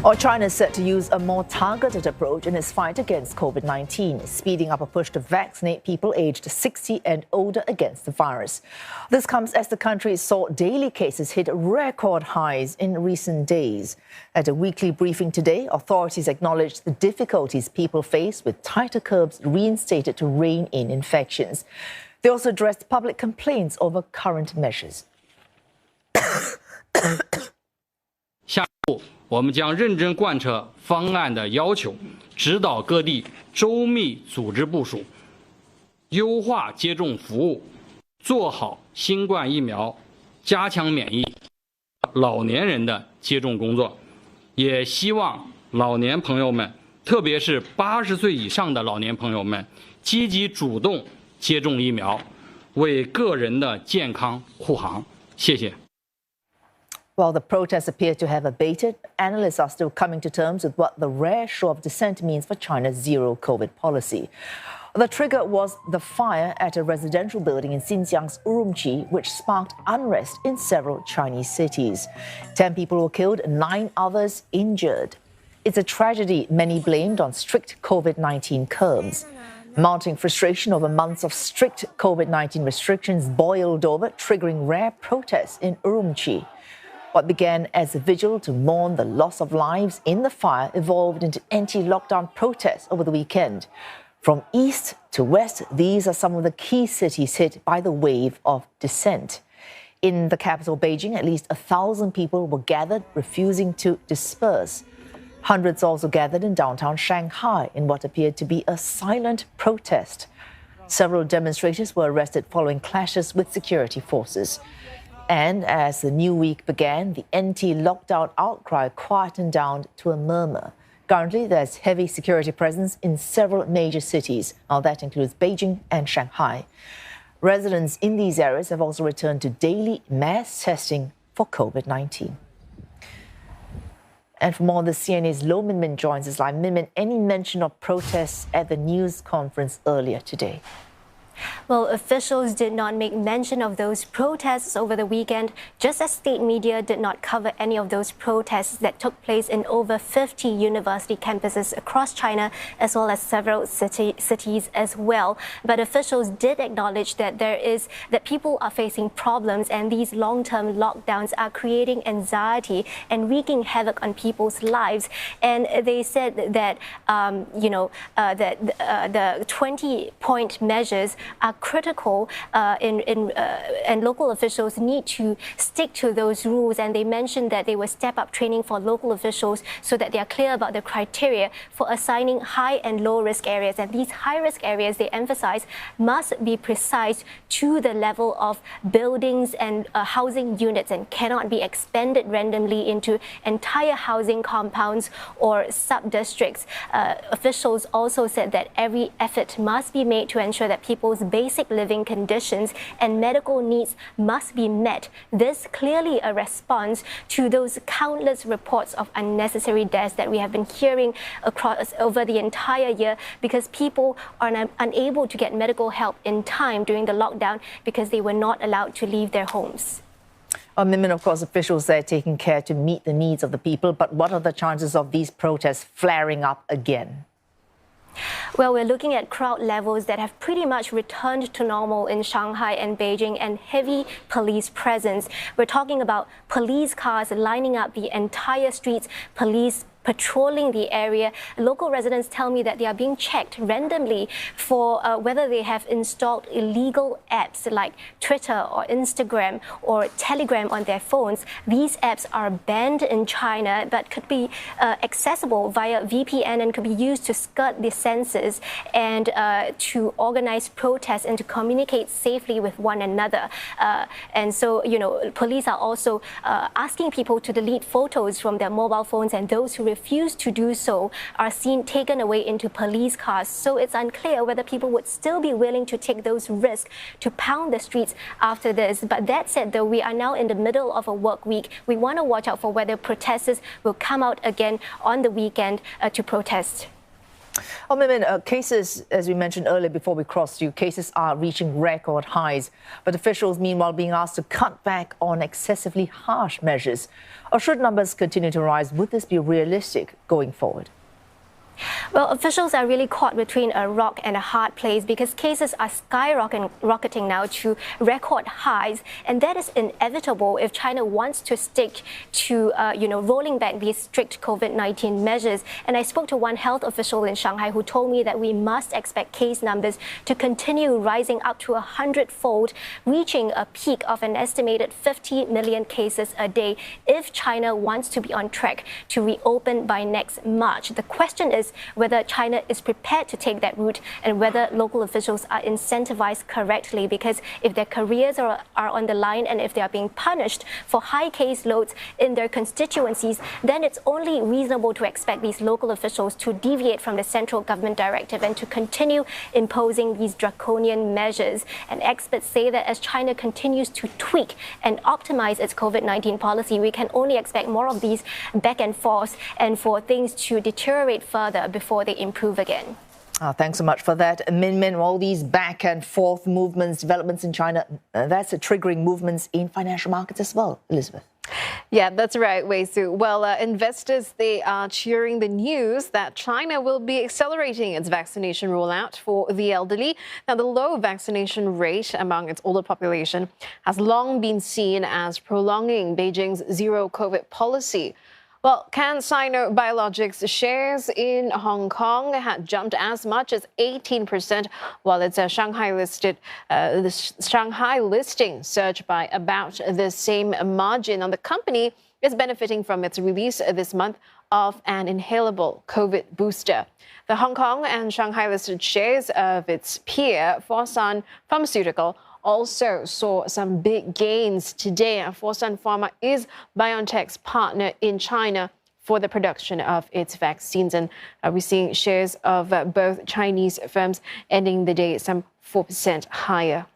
Or China is set to use a more targeted approach in its fight against COVID-19, speeding up a push to vaccinate people aged 60 and older against the virus. This comes as the country saw daily cases hit record highs in recent days. At a weekly briefing today, authorities acknowledged the difficulties people face with tighter curbs reinstated to rein in infections. They also addressed public complaints over current measures. 我们将认真贯彻方案的要求，指导各地周密组织部署，优化接种服务，做好新冠疫苗加强免疫老年人的接种工作。也希望老年朋友们，特别是80岁以上的老年朋友们，积极主动接种疫苗，为个人的健康护航。谢谢。 While the protests appear to have abated, analysts are still coming to terms with what the rare show of dissent means for China's zero-COVID policy. The trigger was the fire at a residential building in Xinjiang's Urumqi, which sparked unrest in several Chinese cities. 10 people were killed, 9 others injured. It's a tragedy many blamed on strict COVID-19 curbs. Mounting frustration over months of strict COVID-19 restrictions boiled over, triggering rare protests in Urumqi. What began as a vigil to mourn the loss of lives in the fire evolved into anti-lockdown protests over the weekend. From east to west, these are some of the key cities hit by the wave of dissent. In the capital, Beijing, at least 1,000 people were gathered, refusing to disperse. Hundreds also gathered in downtown Shanghai in what appeared to be a silent protest. Several demonstrators were arrested following clashes with security forces. And as the new week began, the anti-lockdown outcry quietened down to a murmur. Currently, there's heavy security presence in several major cities. Now, that includes Beijing and Shanghai. Residents in these areas have also returned to daily mass testing for COVID-19. And for more on this, CNA's Lo Min joins us live. Min, any mention of protests at the news conference earlier today? Well, officials did not make mention of those protests over the weekend, just as state media did not cover any of those protests that took place in over 50 university campuses across China, as well as several cities as well. But officials did acknowledge that that people are facing problems, and these long-term lockdowns are creating anxiety and wreaking havoc on people's lives. And they said that the 20-point measures are critical, and local officials need to stick to those rules. And they mentioned that they will step up training for local officials so that they are clear about the criteria for assigning high and low risk areas. And these high risk areas, they emphasize, must be precise to the level of buildings and housing units, and cannot be expanded randomly into entire housing compounds or sub-districts. Officials also said that every effort must be made to ensure that people's basic living conditions and medical needs must be met. This clearly a response to those countless reports of unnecessary deaths that we have been hearing across over the entire year, because people are unable to get medical help in time during the lockdown because they were not allowed to leave their homes. Min, of course, officials there taking care to meet the needs of the people. But what are the chances of these protests flaring up again? Well, we're looking at crowd levels that have pretty much returned to normal in Shanghai and Beijing, and heavy police presence. We're talking about police cars lining up the entire streets, police patrolling the area. Local residents tell me that they are being checked randomly for whether they have installed illegal apps like Twitter or Instagram or Telegram on their phones. These apps are banned in China, but could be accessible via VPN and could be used to skirt the censors and to organize protests and to communicate safely with one another. And so, police are also asking people to delete photos from their mobile phones, and those who refuse to do so are seen taken away into police cars. So it's unclear whether people would still be willing to take those risks to pound the streets after this. But that said, though, we are now in the middle of a work week. We want to watch out for whether protesters will come out again on the weekend to protest. Well, Min, cases, as we mentioned earlier before we crossed you, cases are reaching record highs. But officials, meanwhile, being asked to cut back on excessively harsh measures. Or should numbers continue to rise? Would this be realistic going forward? Well, officials are really caught between a rock and a hard place because cases are skyrocketing now to record highs, and that is inevitable if China wants to stick to, rolling back these strict COVID-19 measures. And I spoke to one health official in Shanghai who told me that we must expect case numbers to continue rising up to 100-fold, reaching a peak of an estimated 50 million cases a day if China wants to be on track to reopen by next March. The question is whether China is prepared to take that route and whether local officials are incentivized correctly, because if their careers are on the line and if they are being punished for high case loads in their constituencies, then it's only reasonable to expect these local officials to deviate from the central government directive and to continue imposing these draconian measures. And experts say that as China continues to tweak and optimize its COVID-19 policy, we can only expect more of these back and forth and for things to deteriorate further before they improve again. Thanks so much for that, Min. All these back and forth movements, developments in China, that's triggering movements in financial markets as well, Elizabeth. Yeah, that's right, Wei Su. Well, investors, they are cheering the news that China will be accelerating its vaccination rollout for the elderly. Now, the low vaccination rate among its older population has long been seen as prolonging Beijing's zero COVID policy. Well, CanSino Biologics shares in Hong Kong had jumped as much as 18%, while its Shanghai listing surged by about the same margin. And the company is benefiting from its release this month of an inhalable COVID booster. The Hong Kong and Shanghai listed shares of its peer, Fosun Pharmaceutical, also saw some big gains today. Fosun Pharma is BioNTech's partner in China for the production of its vaccines. And we're seeing shares of both Chinese firms ending the day some 4% higher.